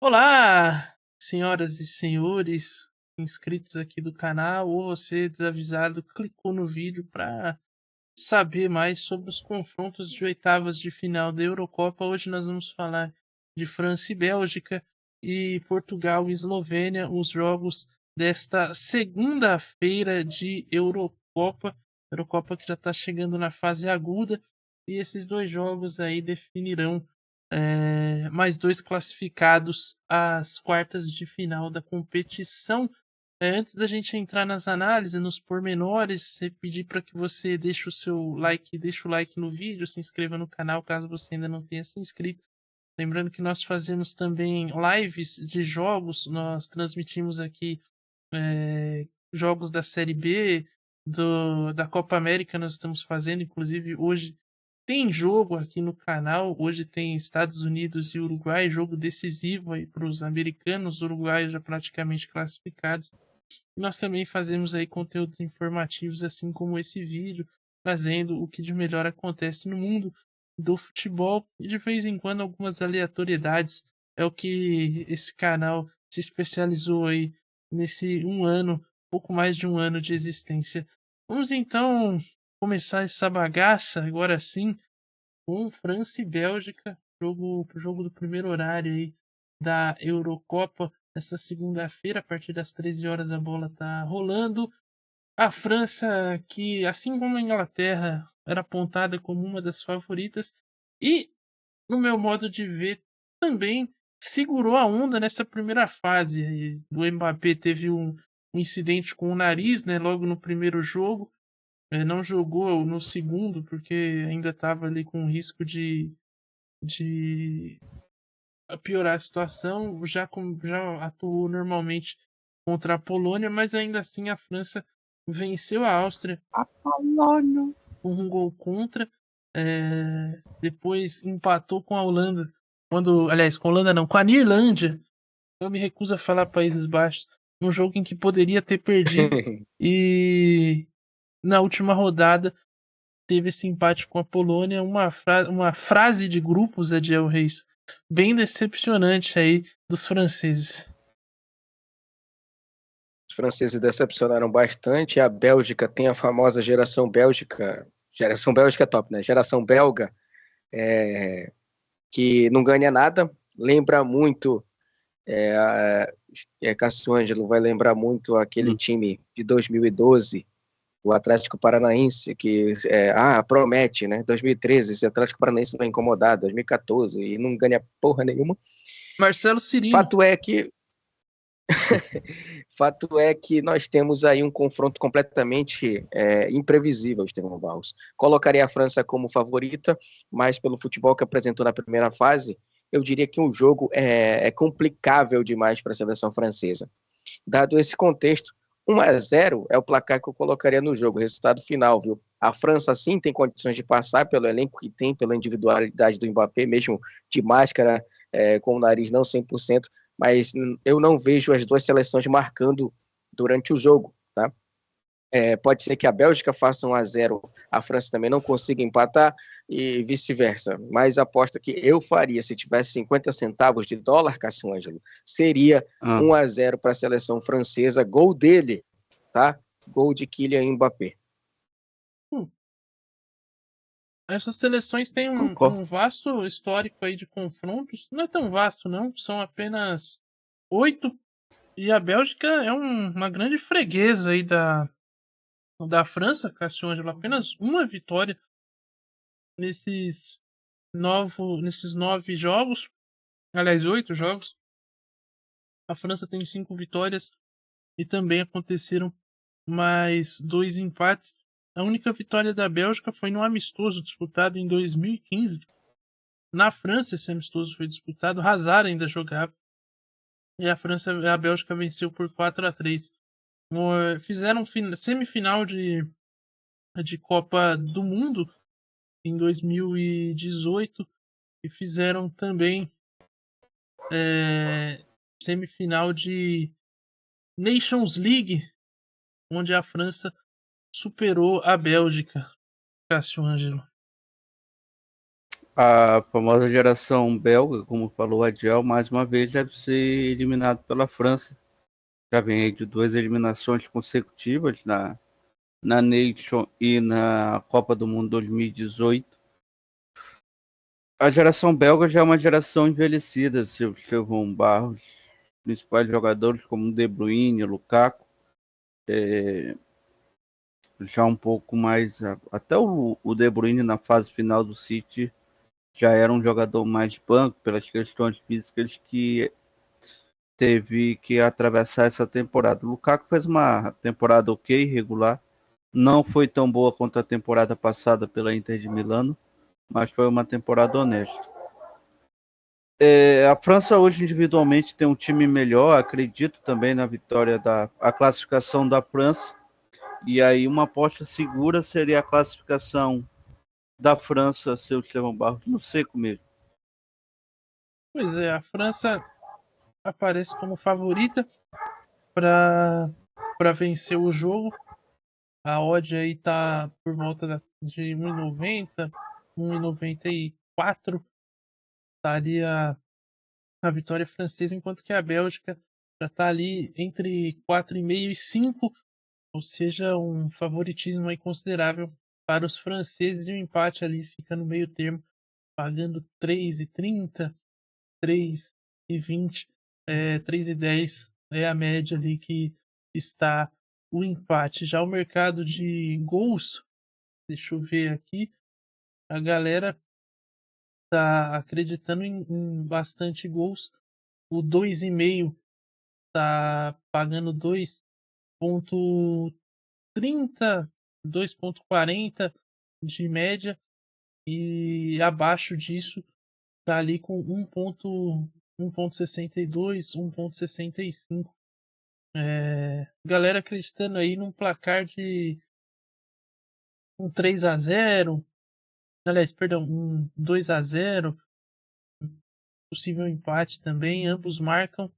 Olá, senhoras e senhores inscritos aqui do canal, ou você desavisado clicou no vídeo para saber mais sobre os confrontos de oitavas de final da Eurocopa. Hoje nós vamos falar de França e Bélgica e Portugal e Eslovênia, os jogos desta segunda-feira de Eurocopa. Eurocopa que já está chegando na fase aguda, e esses dois jogos aí definirão mais dois classificados às quartas de final da competição. Antes da gente entrar nas análises, nos pormenores, pedir para que você deixe o seu like, deixe o like no vídeo, se inscreva no canal caso você ainda não tenha se inscrito. Lembrando que nós fazemos também lives de jogos, nós transmitimos aqui jogos da Série B, da Copa América nós estamos fazendo, inclusive hoje tem jogo aqui no canal. Hoje tem Estados Unidos e Uruguai, jogo decisivo aí para os americanos, os uruguaios já praticamente classificados. E nós também fazemos aí conteúdos informativos, assim como esse vídeo, trazendo o que de melhor acontece no mundo do futebol e de vez em quando algumas aleatoriedades. É o que esse canal se especializou aí nesse um ano, pouco mais de um ano de existência. Vamos então começar essa bagaça agora sim com França e Bélgica, jogo do primeiro horário aí da Eurocopa, nesta segunda-feira, a partir das 13 horas a bola tá rolando. A França, que assim como a Inglaterra, era apontada como uma das favoritas e, no meu modo de ver, também segurou a onda nessa primeira fase. O Mbappé teve um incidente com o nariz, né, logo no primeiro jogo. Não jogou no segundo porque ainda estava ali com risco de piorar a situação. Já atuou normalmente contra a Polônia, mas ainda assim a França venceu a Áustria Apolônio. com um gol contra. Depois empatou com a Holanda. Aliás, com a Holanda não, com a Irlândia. Eu me recuso a falar Países Baixos. Um jogo em que poderia ter perdido. E na última rodada teve esse empate com a Polônia. Uma frase de grupos, Adiel Reis, bem decepcionante aí dos franceses. Os franceses decepcionaram bastante. A Bélgica tem a famosa geração Bélgica. Geração Bélgica é top, né? Geração belga, que não ganha nada. Lembra muito. Cássio Ângelo vai lembrar muito aquele time de 2012, o Atlético Paranaense, que promete, né? 2013, esse Atlético Paranaense vai incomodar, 2014, e não ganha porra nenhuma. Marcelo Cirino. Fato é que nós temos aí um confronto completamente imprevisível, Estevão Barros. Colocaria a França como favorita, mas pelo futebol que apresentou na primeira fase, eu diria que um jogo é complicável demais para a seleção francesa. Dado esse contexto, 1-0 é o placar que eu colocaria no jogo, resultado final, viu? A França sim tem condições de passar pelo elenco que tem, pela individualidade do Mbappé, mesmo de máscara, com o nariz não 100%, mas eu não vejo as duas seleções marcando durante o jogo, tá? Pode ser que a Bélgica faça 1-0, a França também não consiga empatar e vice-versa. Mas a aposta que eu faria se tivesse 50 centavos de dólar, Cássio Ângelo, seria 1-0 para a seleção francesa, gol dele, tá? Gol de Kylian Mbappé. Essas seleções têm um vasto histórico aí de confrontos. Não é tão vasto, não. São apenas 8. E a Bélgica é uma grande freguesa aí da França, Cássio Ângelo. Apenas uma vitória nesses 9 jogos. Aliás, 8 jogos. A França tem 5 vitórias e também aconteceram mais 2 empates. A única vitória da Bélgica foi no amistoso disputado em 2015. Na França esse amistoso foi disputado. Hazard ainda jogava. E a Bélgica venceu por 4-3. Fizeram semifinal de Copa do Mundo em 2018 e fizeram também semifinal de Nations League, onde a França superou a Bélgica. Cássio Ângelo. A famosa geração belga, como falou o Adiel, mais uma vez deve ser eliminado pela França. Já vem aí de 2 eliminações consecutivas na Nation e na Copa do Mundo 2018. A geração belga já é uma geração envelhecida, seu Estevão Barros, principais jogadores como De Bruyne, Lukaku, já um pouco mais, até o De Bruyne na fase final do City já era um jogador mais de banco pelas questões físicas que teve que atravessar essa temporada. O Lukaku fez uma temporada ok, regular, não foi tão boa quanto a temporada passada pela Inter de Milano, mas foi uma temporada honesta. A França hoje individualmente tem um time melhor, acredito também na vitória a classificação da França, e aí uma aposta segura seria a classificação da França, seu Estevão Barros, no seco mesmo. Pois é, a França aparece como favorita para vencer o jogo. A odd aí tá por volta de 1,90, 1,94. Estaria a vitória francesa, enquanto que a Bélgica já está ali entre 4,5 e 5, ou seja, um favoritismo aí considerável para os franceses e o empate ali fica no meio termo, pagando 3,30, 3,20, 3,10 é a média ali que está o empate. Já o mercado de gols, deixa eu ver aqui, a galera tá acreditando em bastante gols. O 2,5 tá pagando 2,30, 2,40 de média, e abaixo disso tá ali com 1,62, 1,65. Galera acreditando aí num placar de um 3-0, aliás, perdão, um 2-0, possível empate também, ambos marcam.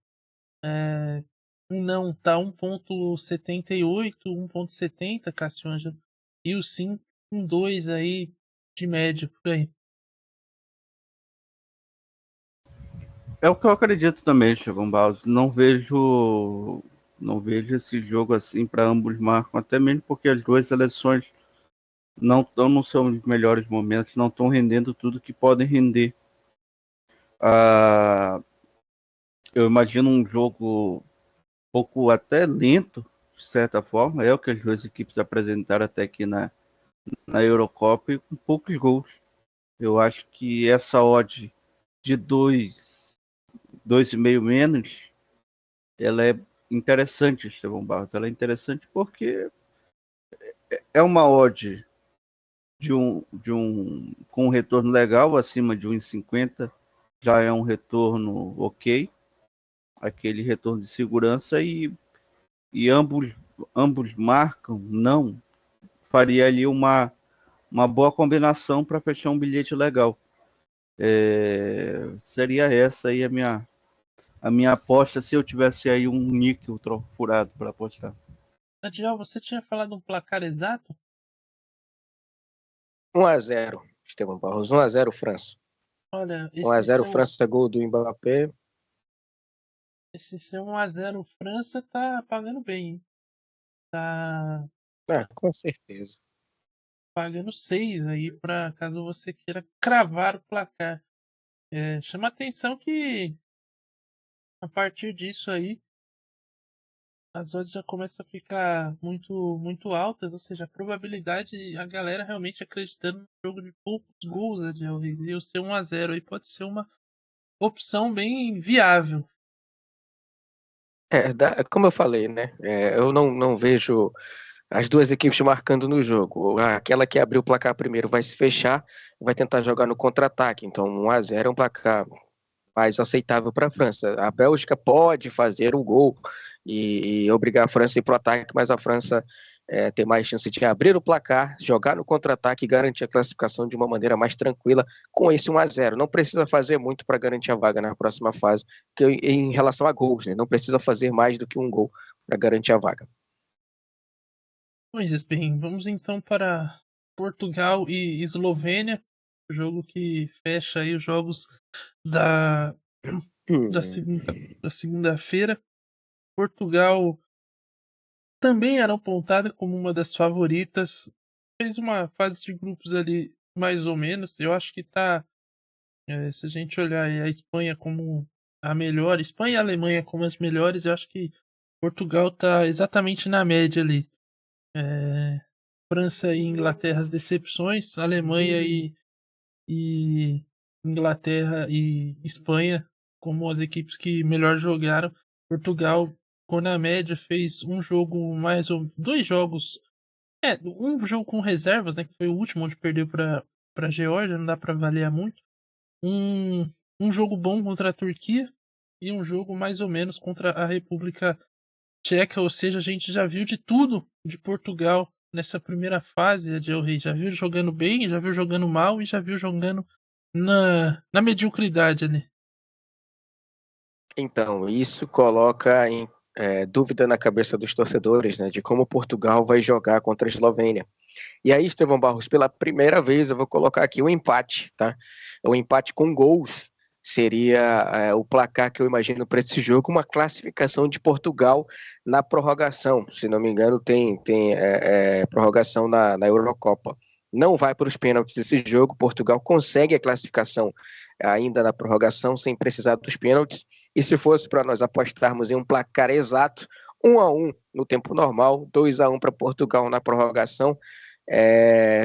Não, tá 1,78, 1,70, Cassianja. E o sim, um 2 aí de média por aí. É o que eu acredito também, Estevão Barros. Não vejo esse jogo assim para ambos marcam, até mesmo porque as duas seleções não estão nos seus melhores momentos, não estão rendendo tudo que podem render. Ah, eu imagino um jogo um pouco até lento, de certa forma, é o que as duas equipes apresentaram até aqui na Eurocopa e com poucos gols. Eu acho que essa odd de 2,5 menos, ela é interessante, Estevão Barros. Ela é interessante porque é uma odd com um retorno legal, acima de 1,50, já é um retorno ok, aquele retorno de segurança e ambos marcam, não, faria ali uma boa combinação para fechar um bilhete legal. Seria essa aí a minha aposta se eu tivesse aí um níquel furado para apostar. Adiel, você tinha falado um placar exato? 1-0, Esteban Barros. 1-0 França. Olha, 1-0 França, gol do Mbappé. esse seu 1-0 França tá pagando bem, hein? Tá Com certeza. pagando 6 aí, para caso você queira cravar o placar. Chama atenção que a partir disso aí as odds já começam a ficar muito, muito altas, ou seja, a probabilidade, a galera realmente acreditando no jogo de poucos gols, Adiel Reis, e o ser 1-0 aí pode ser uma opção bem viável. Como eu falei, né? Eu não vejo as duas equipes marcando no jogo. Aquela que abriu o placar primeiro vai se fechar, vai tentar jogar no contra-ataque. Então, 1-0 é um placar mais aceitável para a França. A Bélgica pode fazer um gol e obrigar a França a ir para o ataque, mas a França tem mais chance de abrir o placar, jogar no contra-ataque e garantir a classificação de uma maneira mais tranquila com esse 1-0. Não precisa fazer muito para garantir a vaga na próxima fase, que em relação a gols, né? Não precisa fazer mais do que um gol para garantir a vaga. Pois bem, vamos então para Portugal e Eslovênia. o jogo que fecha aí os jogos da, da segunda-feira. Portugal também era apontada como uma das favoritas. Fez uma fase de grupos ali mais ou menos. Eu acho que tá. Se a gente olhar aí a Espanha como a melhor, Espanha e a Alemanha como as melhores, eu acho que Portugal tá exatamente na média ali. França e Inglaterra as decepções, Alemanha e Inglaterra e Espanha como as equipes que melhor jogaram. Portugal, ficou na média, fez um jogo mais ou dois jogos, um jogo com reservas, né, que foi o último onde perdeu para Geórgia, não dá para avaliar muito. Um, um jogo bom contra a Turquia e um jogo mais ou menos contra a República Tcheca, ou seja, a gente já viu de tudo de Portugal nessa primeira fase, Adiel Rei. Já viu jogando bem, já viu jogando mal e já viu jogando na mediocridade ali. Então, isso coloca em dúvida na cabeça dos torcedores, né, de como Portugal vai jogar contra a Eslovênia. E aí, Estevão Barros, pela primeira vez eu vou colocar aqui o empate, tá? O empate com gols seria o placar que eu imagino para esse jogo, uma classificação de Portugal na prorrogação. Se não me engano, tem prorrogação na Eurocopa. Não vai para os pênaltis esse jogo, Portugal consegue a classificação ainda na prorrogação, sem precisar dos pênaltis. E se fosse para nós apostarmos em um placar exato, 1-1 no tempo normal, 2-1 para Portugal na prorrogação.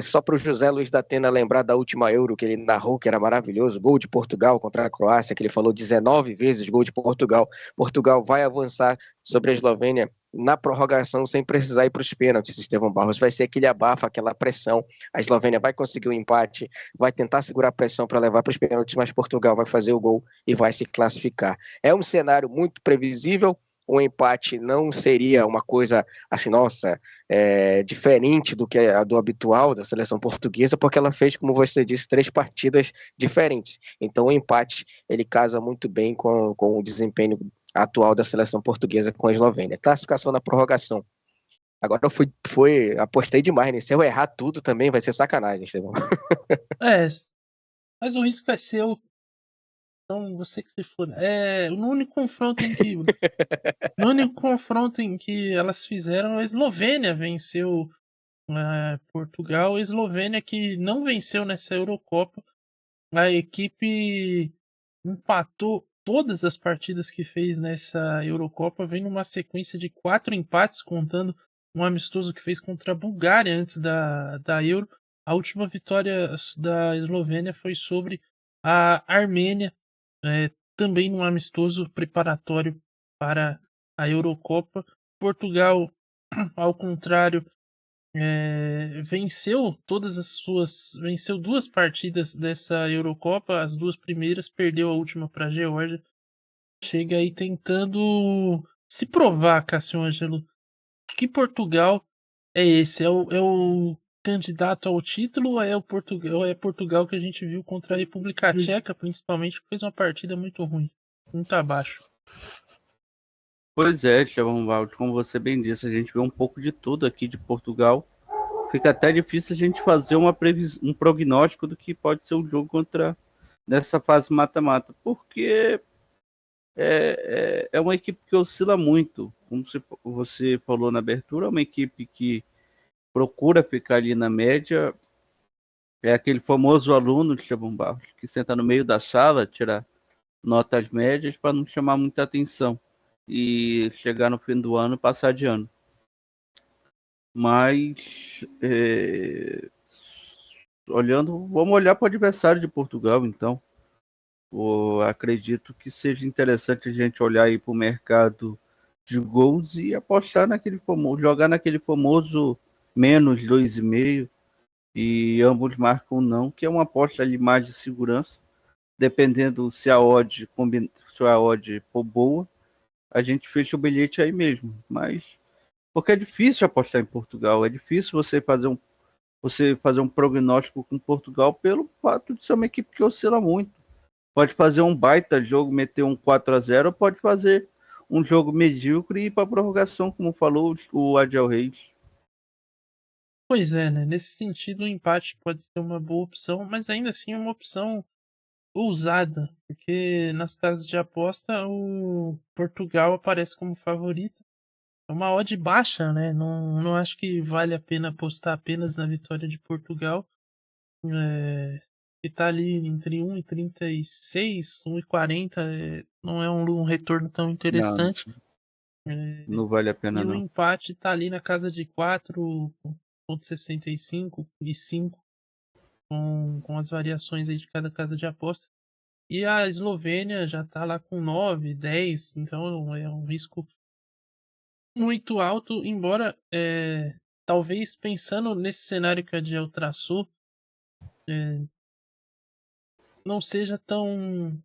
Só para o José Luiz da Atena lembrar da última Euro que ele narrou, que era maravilhoso, gol de Portugal contra a Croácia, que ele falou 19 vezes gol de Portugal. Portugal vai avançar sobre a Eslovênia na prorrogação sem precisar ir para os pênaltis, Estevão Barros. Vai ser aquele abafa, aquela pressão. A Eslovênia vai conseguir o empate, vai tentar segurar a pressão para levar para os pênaltis, mas Portugal vai fazer o gol e vai se classificar. É um cenário muito previsível. Um empate não seria uma coisa assim, nossa, diferente do habitual da seleção portuguesa, porque ela fez, como você disse, 3 partidas diferentes. Então o empate ele casa muito bem com o desempenho atual da seleção portuguesa com a Eslovênia. Classificação na prorrogação. Agora eu apostei demais, né? Se eu errar tudo também vai ser sacanagem, Estevão. Mas o risco é seu. Então você que se for. No único confronto em que elas fizeram, a Eslovênia venceu Portugal. A Eslovênia que não venceu nessa Eurocopa. A equipe empatou todas as partidas que fez nessa Eurocopa, vem numa sequência de 4 empates, contando um amistoso que fez contra a Bulgária antes da Euro. A última vitória da Eslovênia foi sobre a Armênia, também num amistoso preparatório para a Eurocopa. Portugal, ao contrário, venceu venceu 2 partidas dessa Eurocopa, as 2 primeiras, perdeu a última para a Geórgia. Chega aí tentando se provar, Cássio Ângelo, que Portugal é esse? É o candidato ao título ou é Portugal que a gente viu contra a República Tcheca, principalmente, que fez uma partida muito ruim, muito abaixo? Pois é, Estevão Valde, como você bem disse, a gente vê um pouco de tudo aqui de Portugal. Fica até difícil a gente fazer um prognóstico do que pode ser o jogo nessa fase mata-mata, porque é uma equipe que oscila muito. Como você falou na abertura, é uma equipe que procura ficar ali na média. É aquele famoso aluno de Estevão Barros, que senta no meio da sala, tira notas médias para não chamar muita atenção e chegar no fim do ano e passar de ano. Mas vamos olhar para o adversário de Portugal, então. Acredito que seja interessante a gente olhar aí para o mercado de gols e apostar jogar naquele famoso menos 2,5 e ambos marcam não, que é uma aposta ali mais de segurança. Dependendo se a odd for boa, a gente fecha o bilhete aí mesmo. Mas porque é difícil apostar em Portugal, é difícil você fazer um prognóstico com Portugal pelo fato de ser uma equipe que oscila muito. Pode fazer um baita jogo, meter um 4-0, pode fazer um jogo medíocre e ir para a prorrogação, como falou o Adiel Reis. Pois é, né? Nesse sentido, o empate pode ser uma boa opção, mas ainda assim é uma opção ousada, porque nas casas de aposta o Portugal aparece como favorito. É uma odd baixa, né? Não acho que vale a pena apostar apenas na vitória de Portugal. Que tá ali entre 1,36, 1,40, não é um retorno tão Não, interessante. não vale a E pena o não. empate tá ali na casa de 4,65 e 5, com as variações aí de cada casa de aposta. E a Eslovênia já tá lá com 9, 10, então é um risco muito alto, embora talvez pensando nesse cenário que a Diel traçou, não seja tão.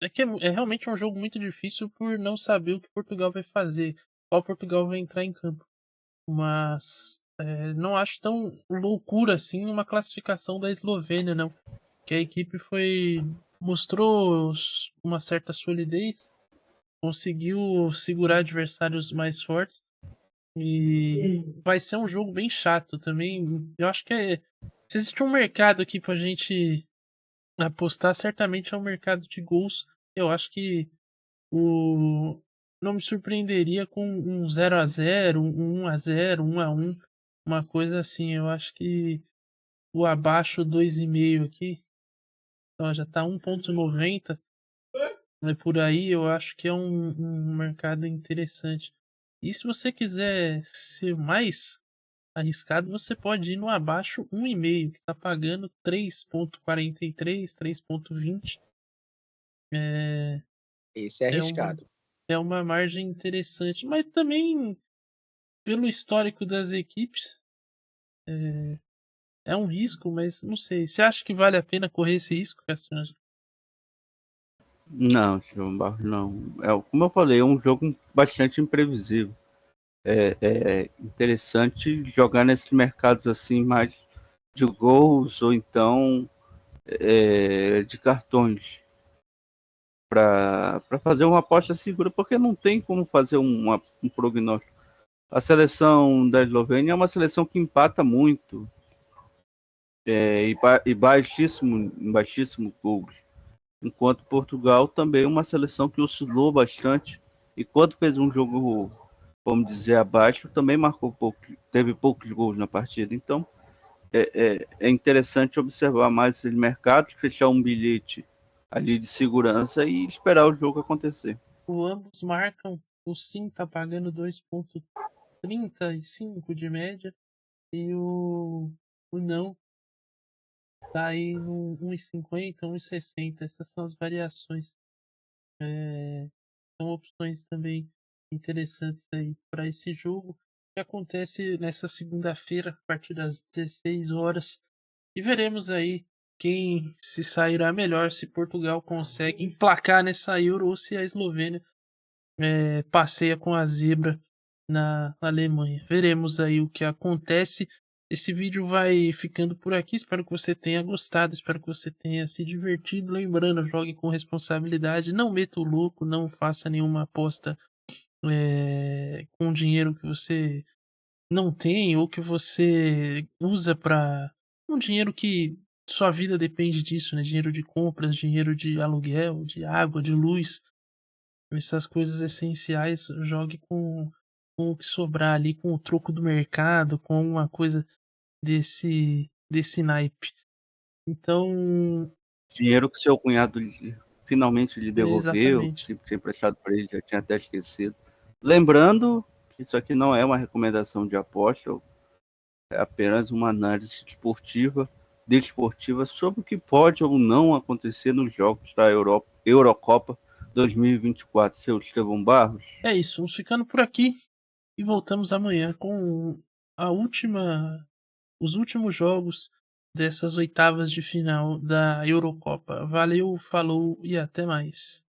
É que é realmente um jogo muito difícil por não saber o que Portugal vai fazer, qual Portugal vai entrar em campo. Mas não acho tão loucura assim uma classificação da Eslovênia, não. Que a equipe mostrou uma certa solidez, conseguiu segurar adversários mais fortes e vai ser um jogo bem chato também. Eu acho que se existe um mercado aqui pra gente apostar, certamente é um mercado de gols. Eu acho que o não me surpreenderia com um 0-0, um 1-0, 1-1, uma coisa assim. Eu acho que o abaixo 2,5 aqui, ó, já tá 1,90, né, por aí. Eu acho que é um mercado interessante. E se você quiser ser mais arriscado, você pode ir no abaixo 1,5, que tá pagando 3,43, 3,20. É, Esse é é uma, arriscado. é uma margem interessante, mas também pelo histórico das equipes, é um risco, mas não sei. Você acha que vale a pena correr esse risco, Cassiano? Não, João Barros, não. Como eu falei, é um jogo bastante imprevisível. É interessante jogar nesses mercados assim mais de gols ou então de cartões para fazer uma aposta segura, porque não tem como fazer um prognóstico. A seleção da Eslovênia é uma seleção que empata muito e baixíssimo gols, enquanto Portugal também é uma seleção que oscilou bastante e quando fez um jogo, vamos dizer, abaixo, também teve poucos gols na partida. Então é interessante observar mais esses mercados, fechar um bilhete ali de segurança e esperar o jogo acontecer. Ambos marcam, o sim tá pagando 2,35 de média e o não tá aí no 1,50, 1,60. Essas são as variações. São opções também interessantes aí para esse jogo que acontece nessa segunda-feira a partir das 16 horas e veremos aí quem se sairá melhor, se Portugal consegue emplacar nessa Euro ou se a Eslovênia passeia com a zebra na Alemanha. Veremos aí o que acontece. Esse vídeo vai ficando por aqui. Espero que você tenha gostado. Espero que você tenha se divertido. Lembrando, jogue com responsabilidade. Não meta o louco. Não faça nenhuma aposta com dinheiro que você não tem ou que você usa para um dinheiro que sua vida depende disso, né? Dinheiro de compras, dinheiro de aluguel, de água, de luz, essas coisas essenciais. Jogue com o que sobrar ali, com o troco do mercado, com alguma coisa desse naipe. Então, Dinheiro que seu cunhado finalmente lhe devolveu, exatamente. se tinha emprestado para ele, já tinha até esquecido. Lembrando que isso aqui não é uma recomendação de aposta, é apenas uma análise desportiva sobre o que pode ou não acontecer nos jogos da Eurocopa 2024. Seu Estevão Barros. É isso, vamos ficando por aqui e voltamos amanhã com os últimos jogos dessas oitavas de final da Eurocopa. Valeu, falou e até mais.